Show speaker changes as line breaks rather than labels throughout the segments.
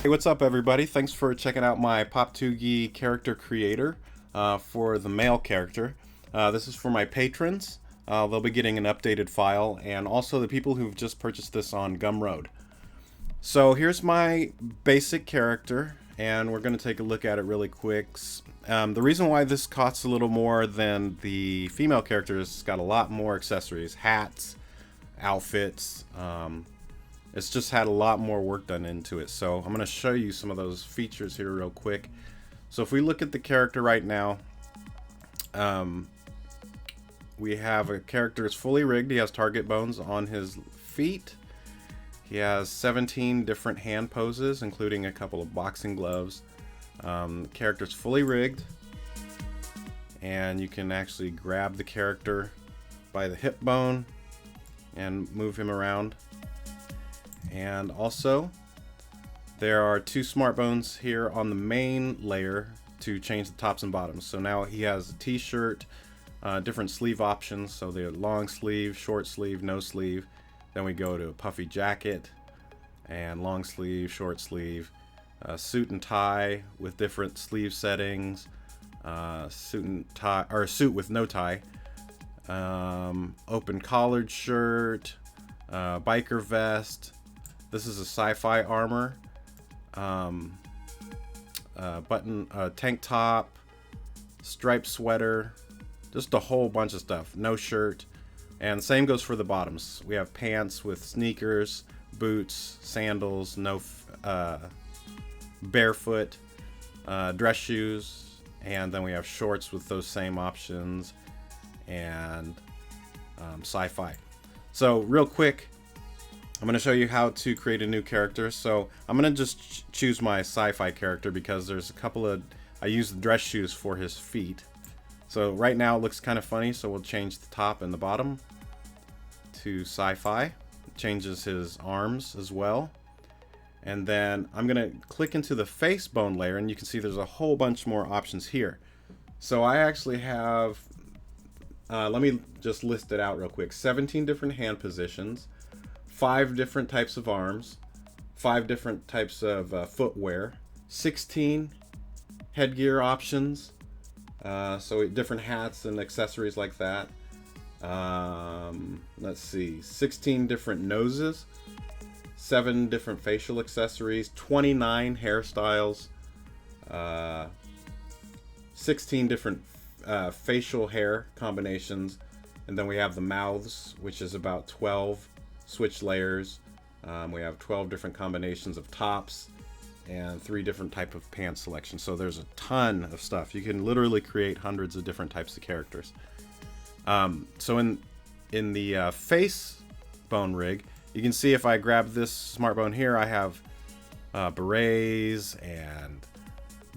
Hey, what's up everybody? Thanks for checking out my Poptoogi character creator for the male character. This is for my patrons. They'll be getting an updated file, and also the people who've just purchased this on GumRoad. So here's my basic character, and we're going to take a look at it really quick. The reason why this costs a little more than the female character is it's got a lot more accessories, hats, outfits. It's just had a lot more work done into it. So I'm going to show you some of those features here real quick. So if we look at the character right now, we have a character that's fully rigged. He has target bones on his feet. He has 17 different hand poses, including a couple of boxing gloves. The character's fully rigged, and you can actually grab the character by the hip bone and move him around. And also, there are two smart bones here on the main layer to change the tops and bottoms. So now he has a t-shirt, different sleeve options. So they're long sleeve, short sleeve, no sleeve. Then we go to a puffy jacket and long sleeve, short sleeve, suit and tie with different sleeve settings, suit and tie, or suit with no tie, open collared shirt, biker vest. This is a sci-fi armor, tank top, striped sweater, just a whole bunch of stuff. No shirt, and same goes for the bottoms. We have pants with sneakers, boots, sandals, no barefoot, dress shoes, and then we have shorts with those same options, and sci-fi. So real quick, I'm going to show you how to create a new character. So I'm going to just choose my sci-fi character because there's a couple of, I use the dress shoes for his feet. So right now it looks kind of funny, so we'll change the top and the bottom to sci-fi. It changes his arms as well. And then I'm going to click into the face bone layer, and you can see there's a whole bunch more options here. So I actually have, let me just list it out real quick. 17 different hand positions, 5 different types of arms, 5 different types of footwear, 16 headgear options, so different hats and accessories like that. Let's see, 16 different noses, 7 different facial accessories, 29 hairstyles, 16 different facial hair combinations, and then we have the mouths, which is about 12 switch layers. We have 12 different combinations of tops and 3 different type of pants selection. So there's a ton of stuff. You can literally create hundreds of different types of characters. So in the face bone rig, you can see if I grab this smart bone here, I have berets and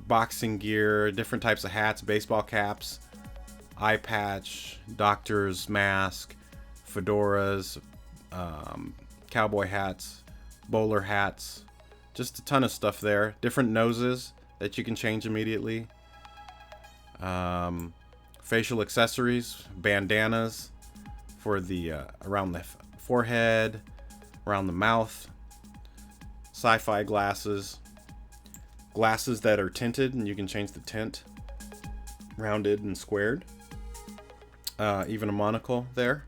boxing gear, different types of hats, baseball caps, eye patch, doctor's mask, fedoras, cowboy hats, bowler hats, just a ton of stuff there. Different noses that you can change immediately. Facial accessories, bandanas for the around the forehead, around the mouth, sci-fi glasses, glasses that are tinted and you can change the tint, rounded and squared, even a monocle there.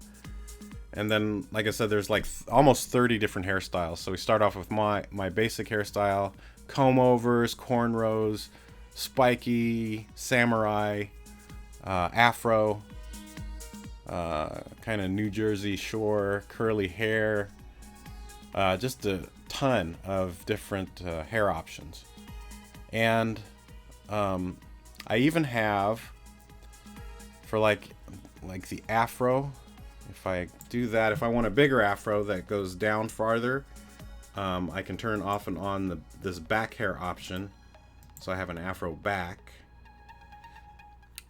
And then, like I said, there's like almost 30 different hairstyles. So we start off with my basic hairstyle, comb overs, cornrows, spiky, samurai, afro, kind of New Jersey Shore, curly hair, just a ton of different hair options. And I even have, for like the afro, if I do that, if I want a bigger afro that goes down farther, I can turn off and on this back hair option. So I have an afro back.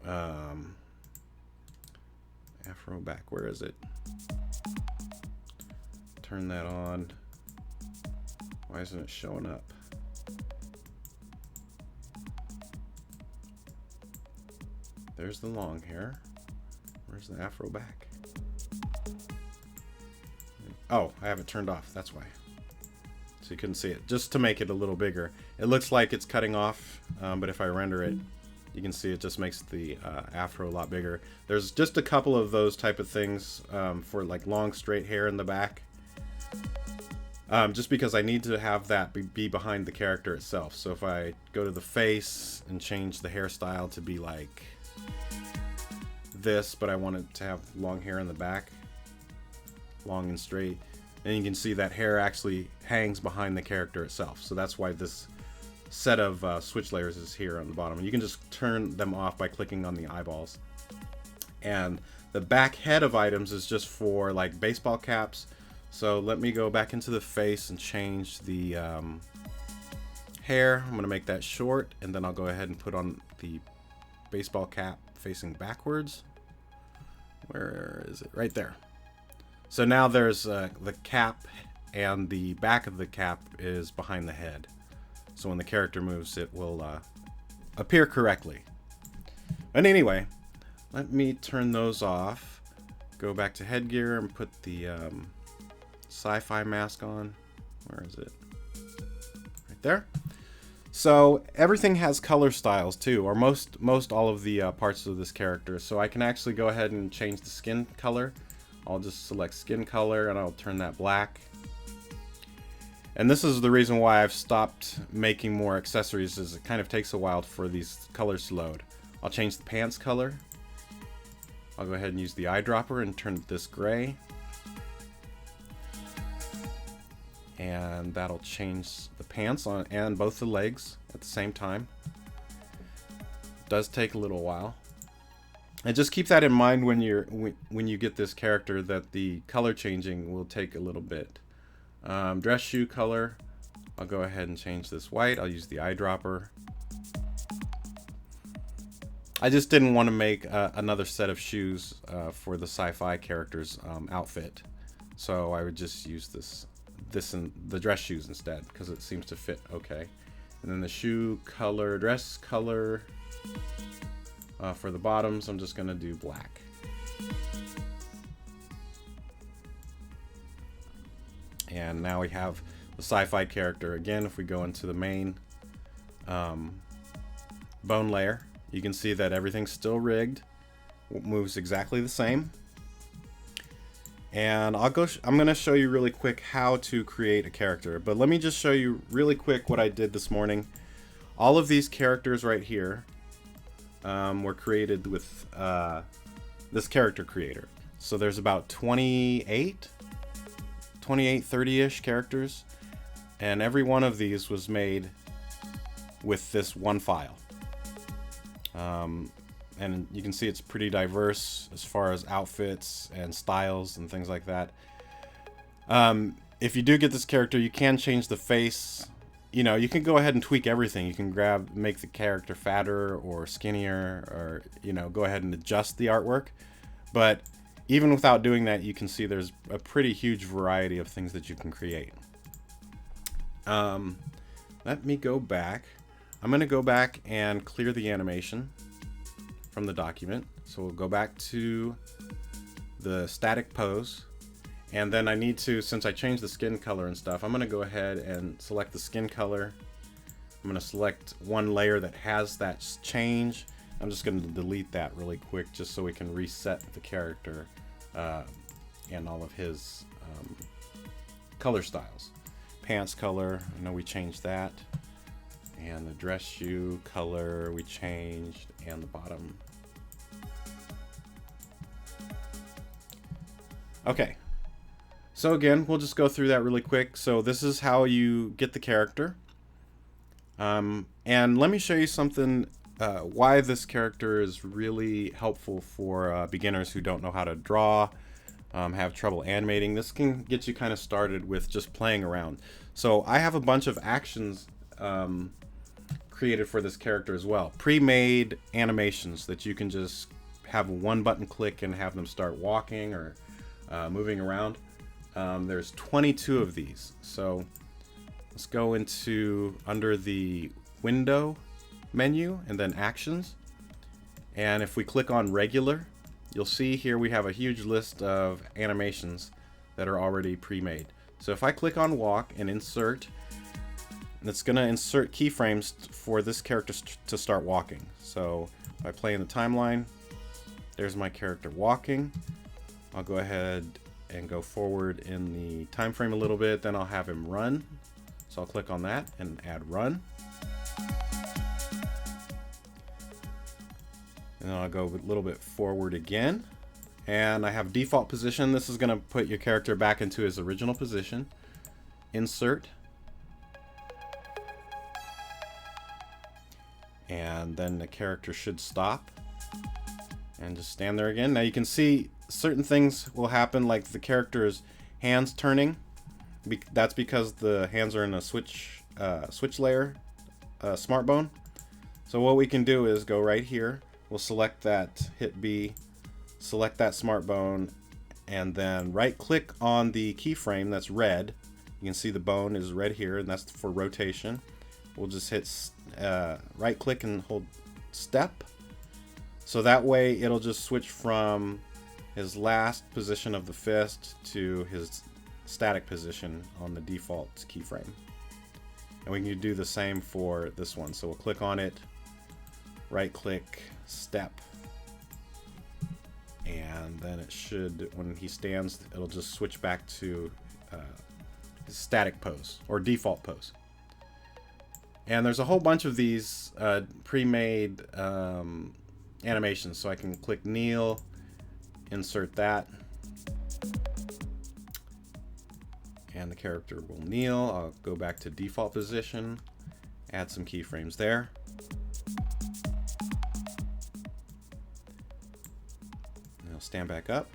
Afro back, where is it? Turn that on. Why isn't it showing up? There's the long hair. Where's the afro back? Oh, I have it turned off. That's why. So you couldn't see it, just to make it a little bigger. It looks like it's cutting off, but if I render it, you can see it just makes the afro a lot bigger. There's just a couple of those type of things for like long straight hair in the back. Just because I need to have that be behind the character itself. So if I go to the face and change the hairstyle to be like this, but I want it to have long hair in the back, long and straight, and you can see that hair actually hangs behind the character itself. So that's why this set of switch layers is here on the bottom. And you can just turn them off by clicking on the eyeballs. And the back head of items is just for like baseball caps. So let me go back into the face and change the hair. I'm gonna make that short, and then I'll go ahead and put on the baseball cap facing backwards. Where is it? Right there. So now there's the cap, and the back of the cap is behind the head. So when the character moves, it will appear correctly. But anyway, let me turn those off. Go back to headgear and put the sci-fi mask on. Where is it? Right there. So everything has color styles too, or most all of the parts of this character. So I can actually go ahead and change the skin color. I'll just select skin color and I'll turn that black. And this is the reason why I've stopped making more accessories, is it kind of takes a while for these colors to load. I'll change the pants color. I'll go ahead and use the eyedropper and turn this gray. And that'll change the pants on and both the legs at the same time. It does take a little while. And just keep that in mind when you get this character, that the color changing will take a little bit. Dress shoe color, I'll go ahead and change this white. I'll use the eyedropper. I just didn't want to make another set of shoes for the sci-fi character's outfit, so I would just use this and the dress shoes instead, because it seems to fit okay. And then the shoe color, dress color, for the bottoms, I'm just gonna do black. And now we have the sci-fi character. Again, if we go into the main bone layer, you can see that everything's still rigged. It moves exactly the same. And I'm going to show you really quick how to create a character. But let me just show you really quick what I did this morning. All of these characters right here were created with this character creator. So there's about 28, 30-ish characters. And every one of these was made with this one file. And you can see it's pretty diverse as far as outfits and styles and things like that. If you do get this character, you can change the face. You know, you can go ahead and tweak everything. You can make the character fatter or skinnier, or, you know, go ahead and adjust the artwork. But even without doing that, you can see there's a pretty huge variety of things that you can create. Let me go back. I'm going to go back and clear the animation from the document. So we'll go back to the static pose. And then I need to, since I changed the skin color and stuff, I'm going to go ahead and select the skin color. I'm going to select one layer that has that change. I'm just going to delete that really quick just so we can reset the character and all of his color styles. Pants color, I know we changed that. And the dress shoe color we changed, and the bottom. Okay. So again, we'll just go through that really quick. So this is how you get the character. And let me show you something, why this character is really helpful for beginners who don't know how to draw, have trouble animating. This can get you kind of started with just playing around. So I have a bunch of actions created for this character as well. Pre-made animations that you can just have one button click and have them start walking or moving around. There's 22 of these. So let's go into under the window menu and then actions. And if we click on regular, you'll see here we have a huge list of animations that are already pre-made. So if I click on walk and insert, it's going to insert keyframes for this character to start walking. So if I play in the timeline, there's my character walking. I'll go ahead and go forward in the time frame a little bit, then I'll have him run. So I'll click on that and add run. And then I'll go a little bit forward again. And I have default position. This is going to put your character back into his original position. Insert. And then the character should stop. And just stand there again. Now you can see certain things will happen, like the character's hands turning. That's because the hands are in a switch layer, smart bone. So what we can do is go right here. We'll select that, hit B, select that smart bone, and then right click on the keyframe that's red. You can see the bone is red here, and that's for rotation. We'll just hit right click and hold step. So that way it'll just switch from his last position of the fist to his static position on the default keyframe. And we can do the same for this one. So we'll click on it, right click, step, and then it should, when he stands, it'll just switch back to his static pose or default pose. And there's a whole bunch of these pre-made animations. So I can click kneel, insert that, and the character will kneel. I'll go back to default position, add some keyframes there. And I'll stand back up.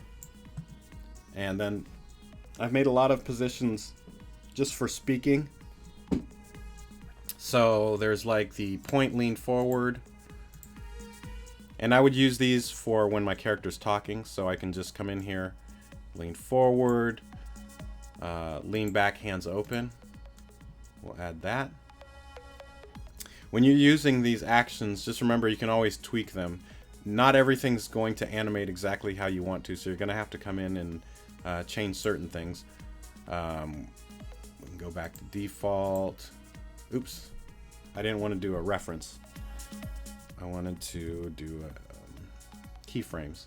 And then I've made a lot of positions just for speaking. So there's like the point lean forward. And I would use these for when my character's talking. So I can just come in here, lean forward, lean back, hands open. We'll add that. When you're using these actions, just remember you can always tweak them. Not everything's going to animate exactly how you want to, so you're going to have to come in and change certain things. We can go back to default. Oops, I didn't want to do a reference. I wanted to do keyframes.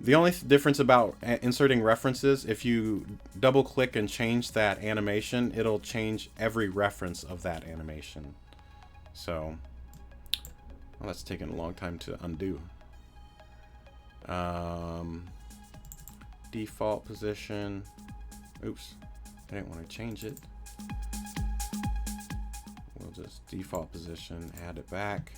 The only difference about inserting references, if you double click and change that animation, it'll change every reference of that animation. So, well, that's taken a long time to undo. Default position. Oops, I didn't want to change it. We'll just default position, add it back.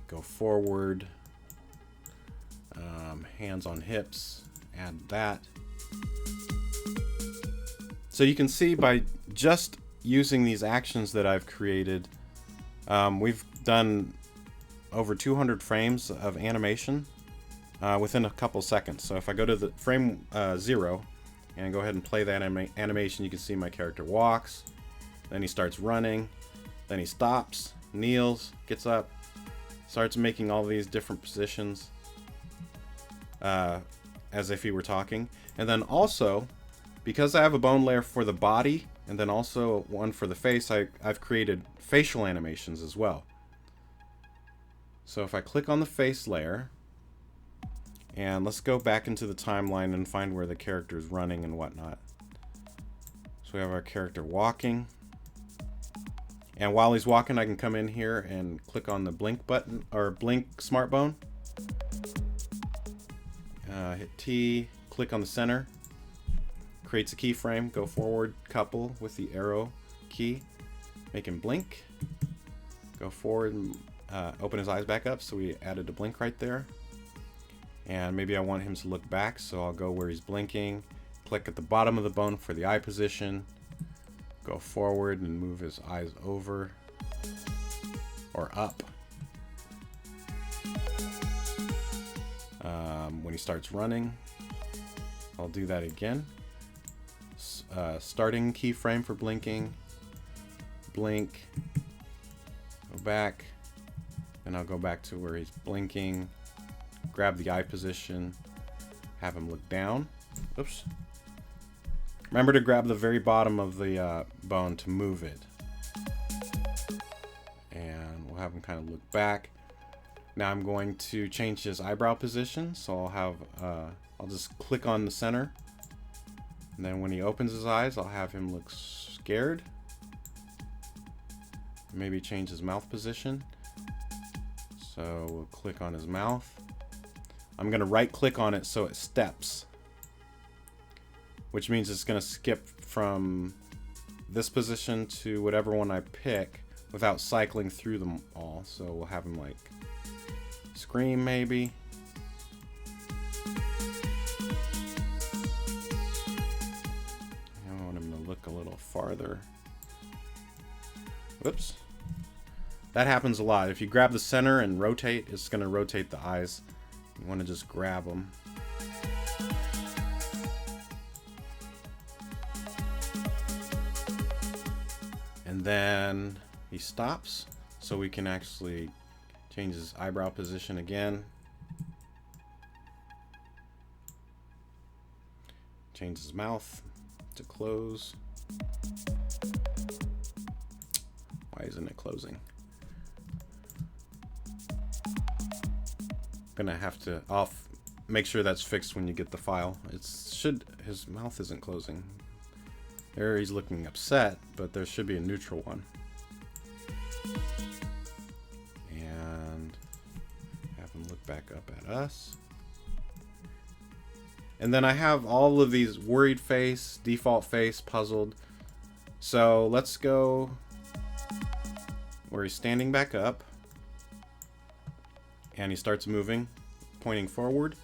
Go forward, hands on hips, add that. So you can see by just using these actions that I've created, we've done over 200 frames of animation within a couple seconds. So if I go to the frame 0 and go ahead and play that animation, you can see my character walks, then he starts running, then he stops, kneels, gets up, starts making all these different positions as if he were talking. And then also, because I have a bone layer for the body and then also one for the face, I've created facial animations as well. So if I click on the face layer, and let's go back into the timeline and find where the character is running and whatnot. So we have our character walking. And while he's walking, I can come in here and click on the blink button, or blink smart bone. Hit T, click on the center. Creates a keyframe, go forward, couple with the arrow key. Make him blink. Go forward and open his eyes back up, so we added a blink right there. And maybe I want him to look back, so I'll go where he's blinking. Click at the bottom of the bone for the eye position. Go forward and move his eyes over or up. When he starts running, I'll do that again. Starting keyframe for blinking. Blink. Go back. Then I'll go back to where he's blinking. Grab the eye position. Have him look down. Oops. Remember to grab the very bottom of the bone to move it. And we'll have him kind of look back. Now I'm going to change his eyebrow position. So I'll have, I'll just click on the center. And then when he opens his eyes, I'll have him look scared. Maybe change his mouth position. So we'll click on his mouth. I'm going to right click on it so it steps, which means it's going to skip from this position to whatever one I pick without cycling through them all. So we'll have him like scream maybe. I want him to look a little farther. Whoops. That happens a lot. If you grab the center and rotate, it's going to rotate the eyes. You want to just grab them. And then he stops, so we can actually change his eyebrow position again. Change his mouth to close. Why isn't it closing? Gonna have to make sure that's fixed when you get the file. His mouth isn't closing. There he's looking upset, but there should be a neutral one. And have him look back up at us. And then I have all of these worried face, default face, puzzled. So let's go where he's standing back up. And he starts moving, pointing forward.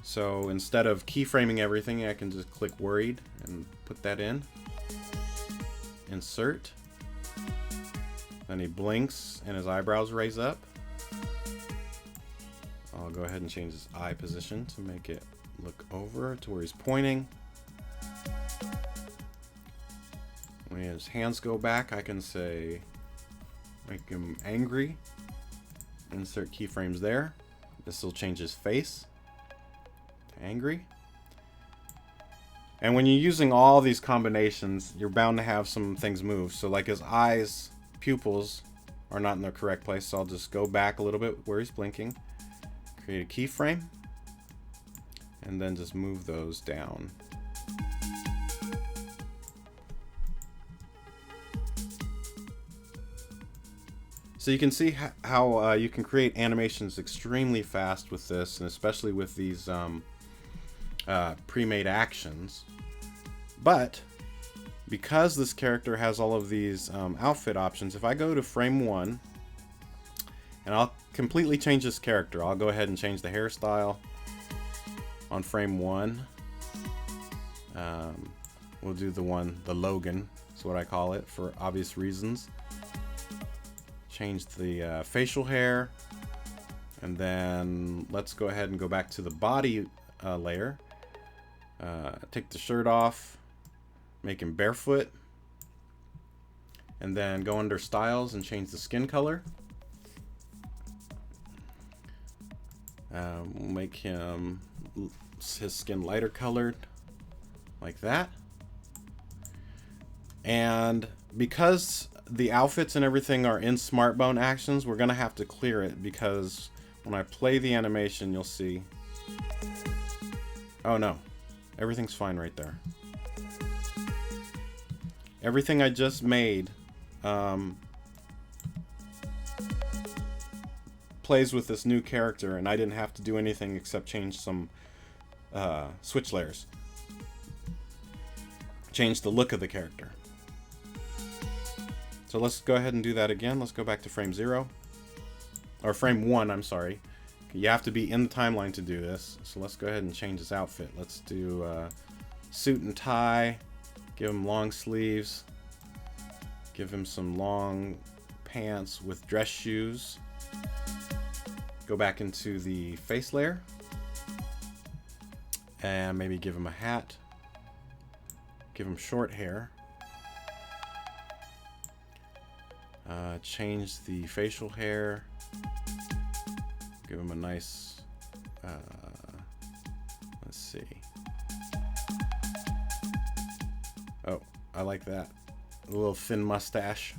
So instead of keyframing everything, I can just click worried and put that in. Insert. Then he blinks and his eyebrows raise up. I'll go ahead and change his eye position to make it look over to where he's pointing. When his hands go back, I can say, make him angry. Insert keyframes there. This will change his face to angry. And when you're using all these combinations, you're bound to have some things move. So like his eyes, pupils are not in the correct place. So I'll just go back a little bit where he's blinking. Create a keyframe. And then just move those down. So you can see how you can create animations extremely fast with this, and especially with these pre-made actions. But because this character has all of these outfit options, if I go to frame 1, and I'll completely change this character. I'll go ahead and change the hairstyle on frame 1. We'll do the Logan, is what I call it for obvious reasons. Change the facial hair, and then let's go ahead and go back to the body layer. Take the shirt off, make him barefoot, and then go under styles and change the skin color. We'll make his skin lighter colored like that. And because the outfits and everything are in SmartBone actions, we're gonna have to clear it, because when I play the animation, you'll see, oh no, everything's fine right there. Everything I just made plays with this new character, and I didn't have to do anything except change some switch layers. Change the look of the character. So let's go ahead and do that again. Let's go back to frame 0. Or frame 1, I'm sorry. You have to be in the timeline to do this. So let's go ahead and change his outfit. Let's do suit and tie. Give him long sleeves. Give him some long pants with dress shoes. Go back into the face layer. And maybe give him a hat. Give him short hair. Change the facial hair. Give him a nice see. Oh, I like that. A little thin mustache.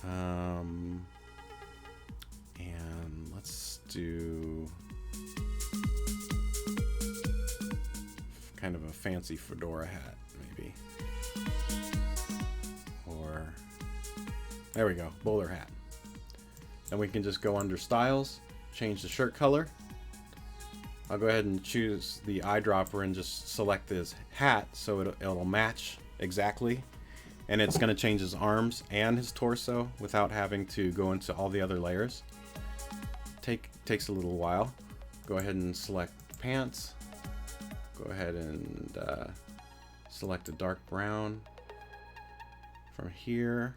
And let's do kind of a fancy fedora hat, maybe. Or, there we go, bowler hat. Then we can just go under styles, change the shirt color. I'll go ahead and choose the eyedropper and just select his hat so it'll match exactly. And it's going to change his arms and his torso without having to go into all the other layers. Takes a little while. Go ahead and select pants. Go ahead and select a dark brown. From here,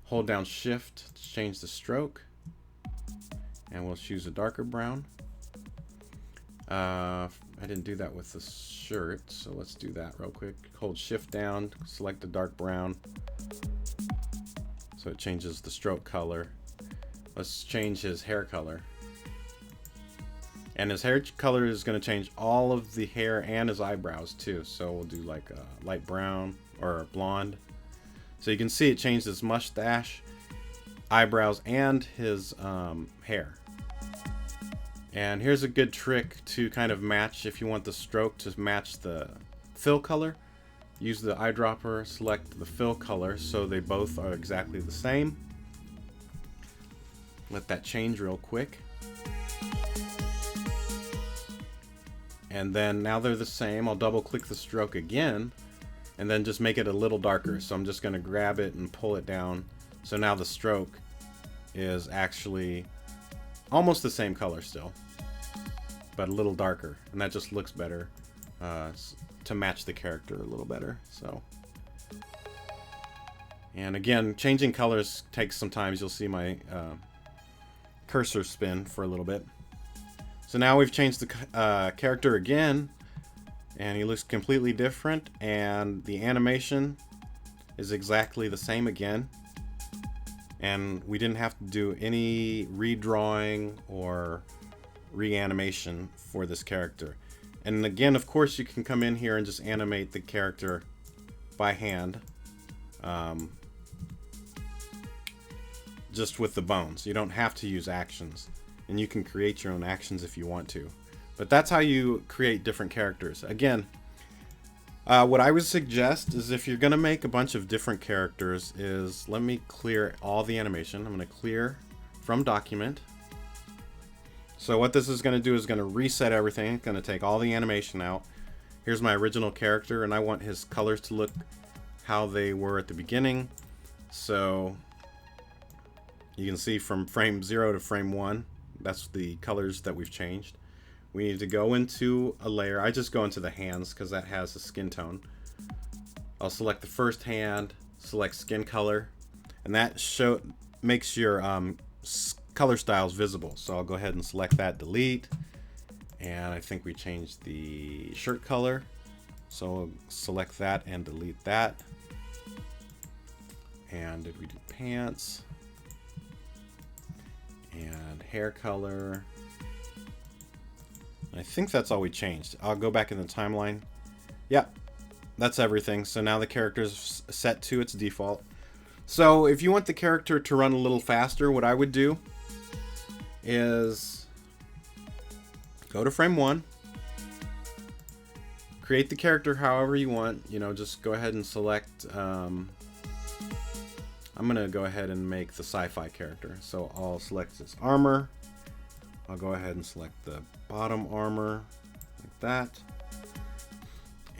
hold down Shift to change the stroke. And we'll choose a darker brown. I didn't do that with the shirt, so let's do that real quick. Hold Shift down, select the dark brown, so it changes the stroke color. Let's change his hair color. And his hair color is going to change all of the hair and his eyebrows too. So we'll do like a light brown or a blonde. So you can see it changed his mustache, eyebrows, and his hair. And here's a good trick to kind of match, if you want the stroke to match the fill color. Use the eyedropper, select the fill color so they both are exactly the same. Let that change real quick. And then now they're the same. I'll double click the stroke again and then just make it a little darker. So I'm just going to grab it and pull it down. So now the stroke is actually almost the same color still, but a little darker, and that just looks better to match the character a little better. So, and again, changing colors takes some time. You'll see my cursor spin for a little bit. So now we've changed the character again, and he looks completely different, and the animation is exactly the same again. And we didn't have to do any redrawing or reanimation for this character. And again, of course, you can come in here and just animate the character by hand, just with the bones. You don't have to use actions, and you can create your own actions if you want to. But that's how you create different characters. Again, what I would suggest is, if you're going to make a bunch of different characters, is let me clear all the animation. I'm going to clear from document. So what this is going to do is going to reset everything. It's going to take all the animation out. Here's my original character, and I want his colors to look how they were at the beginning. So you can see from frame 0 to frame 1, that's the colors that we've changed. We need to go into a layer. I just go into the hands because that has a skin tone. I'll select the first hand, select skin color, and that makes your color styles visible. So I'll go ahead and select that, delete, and I think we changed the shirt color. So I'll select that and delete that. And did we do pants? And hair color. I think that's all we changed. I'll go back in the timeline. Yep, that's everything. So now the character's set to its default. So if you want the character to run a little faster, what I would do is go to frame 1, create the character however you want. You know, just go ahead and select. I'm gonna go ahead and make the sci-fi character. So I'll select this armor. I'll go ahead and select the bottom armor like that,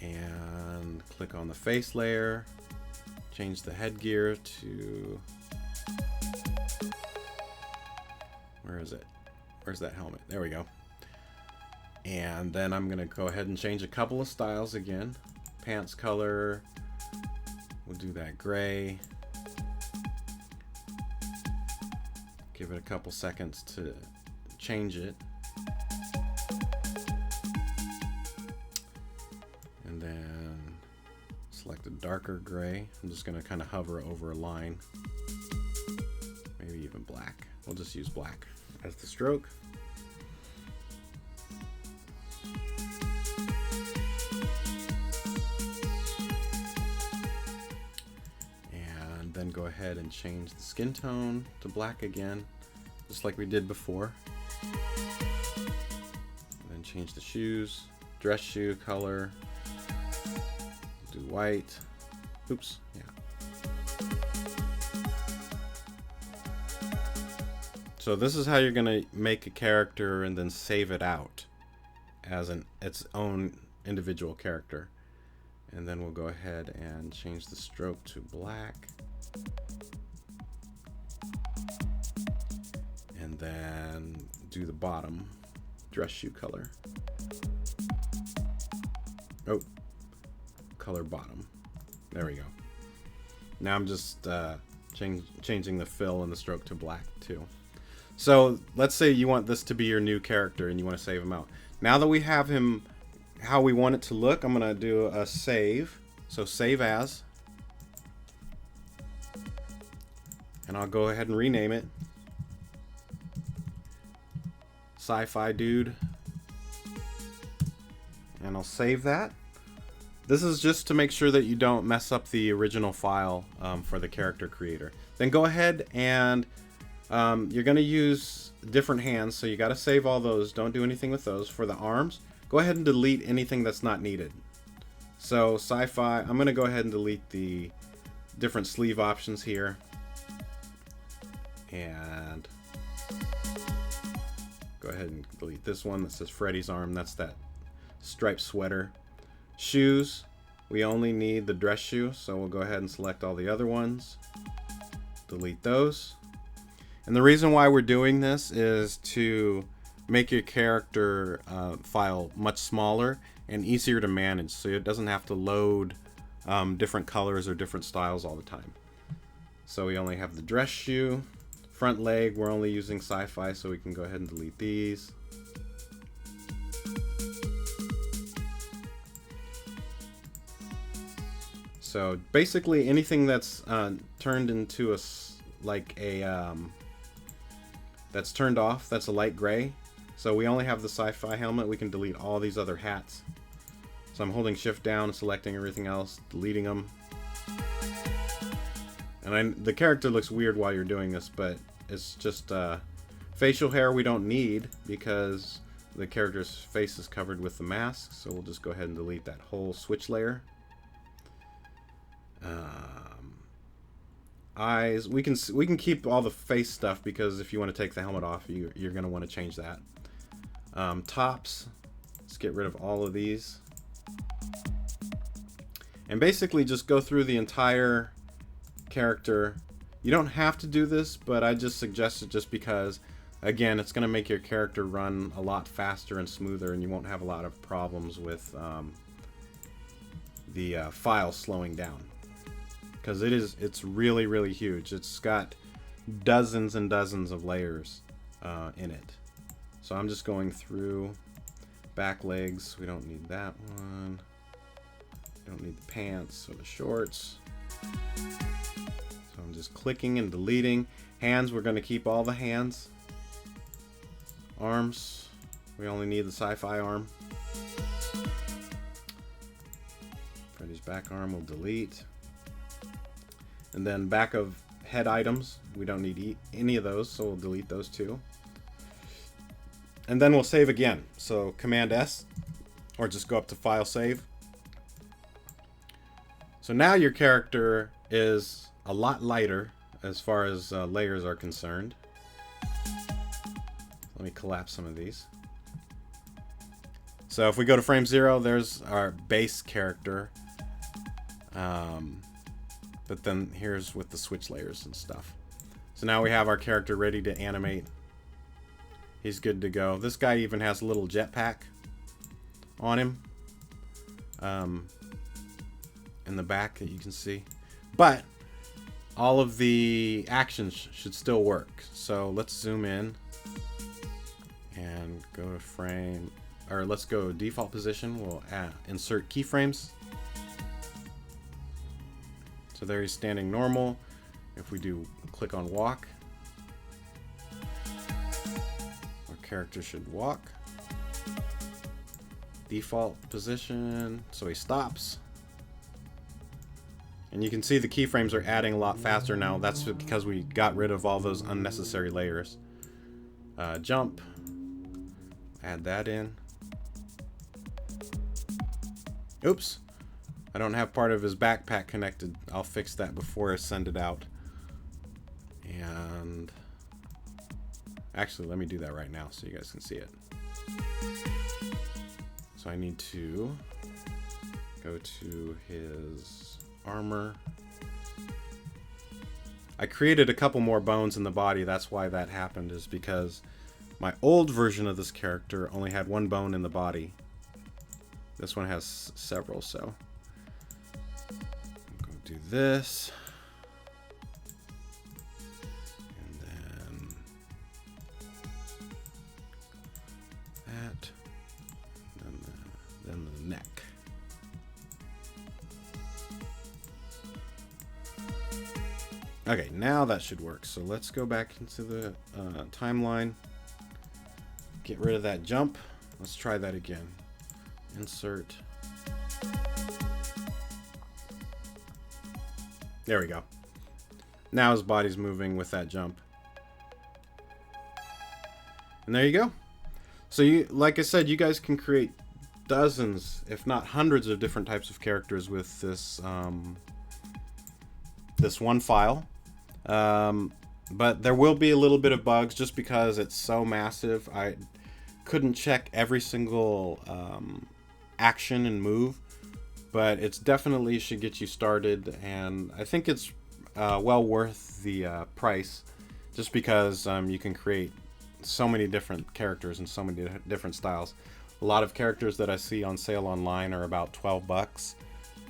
and click on the face layer, change the headgear to, where is it? Where's that helmet? There we go. And then I'm gonna go ahead and change a couple of styles again. Pants color, we'll do that gray. Give it a couple seconds to change it, and then select a darker gray. I'm just going to kind of hover over a line, maybe even black. We'll just use black as the stroke. then go ahead and change the skin tone to black again, just like we did before. And then change the shoes, dress shoe color, do white. Oops, yeah. So this is how you're gonna make a character and then save it out as its own individual character. And then we'll go ahead and change the stroke to black. And then do the bottom dress shoe color. Oh, color bottom. There we go. Now I'm just changing the fill and the stroke to black too. So let's say you want this to be your new character and you want to save him out. Now that we have him how we want it to look, I'm going to do a save. So save as. And I'll go ahead and rename it. Sci-Fi Dude. And I'll save that. This is just to make sure that you don't mess up the original file for the character creator. Then go ahead and you're going to use different hands, so you got to save all those. Don't do anything with those. For the arms, go ahead and delete anything that's not needed. So sci-fi, I'm going to go ahead and delete the different sleeve options here. And go ahead and delete this one that says Freddy's arm. That's that striped sweater. Shoes, we only need the dress shoe, so we'll go ahead and select all the other ones. Delete those. And the reason why we're doing this is to make your character file much smaller and easier to manage, so it doesn't have to load different colors or different styles all the time. So we only have the dress shoe. Front leg, we're only using sci-fi, so we can go ahead and delete these. So basically anything that's turned into that's turned off, that's a light gray. So we only have the sci-fi helmet. We can delete all these other hats. So I'm holding shift down, selecting everything else, deleting them. And the character looks weird while you're doing this, but it's just facial hair we don't need because the character's face is covered with the mask. So we'll just go ahead and delete that whole switch layer. Eyes, we can keep all the face stuff because if you want to take the helmet off, you're going to want to change that. Tops, let's get rid of all of these. And basically just go through the entire character. You don't have to do this, but I just suggest it just because, again, it's going to make your character run a lot faster and smoother, and you won't have a lot of problems with the file slowing down. Because it's really, really huge. It's got dozens and dozens of layers in it. So I'm just going through back legs. We don't need that one. We don't need the pants or the shorts. So I'm just clicking and deleting. Hands, we're going to keep all the hands. Arms, we only need the sci-fi arm. Freddy's back arm we'll delete. And then back of head items, we don't need any of those, so we'll delete those too. And then we'll save again. So Command S, or just go up to File, Save. So now your character is a lot lighter as far as layers are concerned. Let me collapse some of these. So if we go to frame 0, there's our base character. But then here's with the switch layers and stuff. So now we have our character ready to animate. He's good to go. This guy even has a little jetpack on him in the back that you can see. But all of the actions should still work. So let's zoom in and go to frame, or let's go default position. We'll insert keyframes. So there he's standing normal. If we do click on walk, our character should walk. Default position, so he stops. And you can see the keyframes are adding a lot faster now. That's because we got rid of all those unnecessary layers. Jump. Add that in. Oops. I don't have part of his backpack connected. I'll fix that before I send it out. And actually, let me do that right now so you guys can see it. So I need to go to his armor. I created a couple more bones in the body. That's why that happened, is because my old version of this character only had one bone in the body. This one has several, so I'm going to do this. And then that. Then the neck. Okay, now that should work. So let's go back into the timeline. Get rid of that jump. Let's try that again. Insert. There we go. Now his body's moving with that jump. And there you go. So you, like I said, you guys can create dozens, if not hundreds, of different types of characters with this this one file. But there will be a little bit of bugs just because it's so massive. I couldn't check every single action and move, but it's definitely should get you started, and I think it's well worth the price, just because you can create so many different characters and so many different styles. A lot of characters that I see on sale online are about 12 bucks,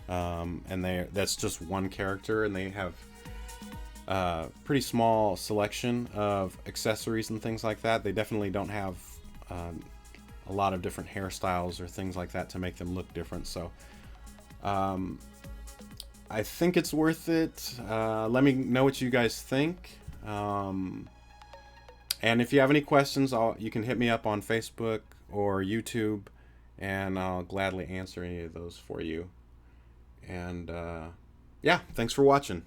and that's just one character, and they have pretty small selection of accessories and things like that. They definitely don't have a lot of different hairstyles or things like that to make them look different. So I think it's worth it. Let me know what you guys think. And if you have any questions, you can hit me up on Facebook or YouTube, and I'll gladly answer any of those for you. And yeah, thanks for watching.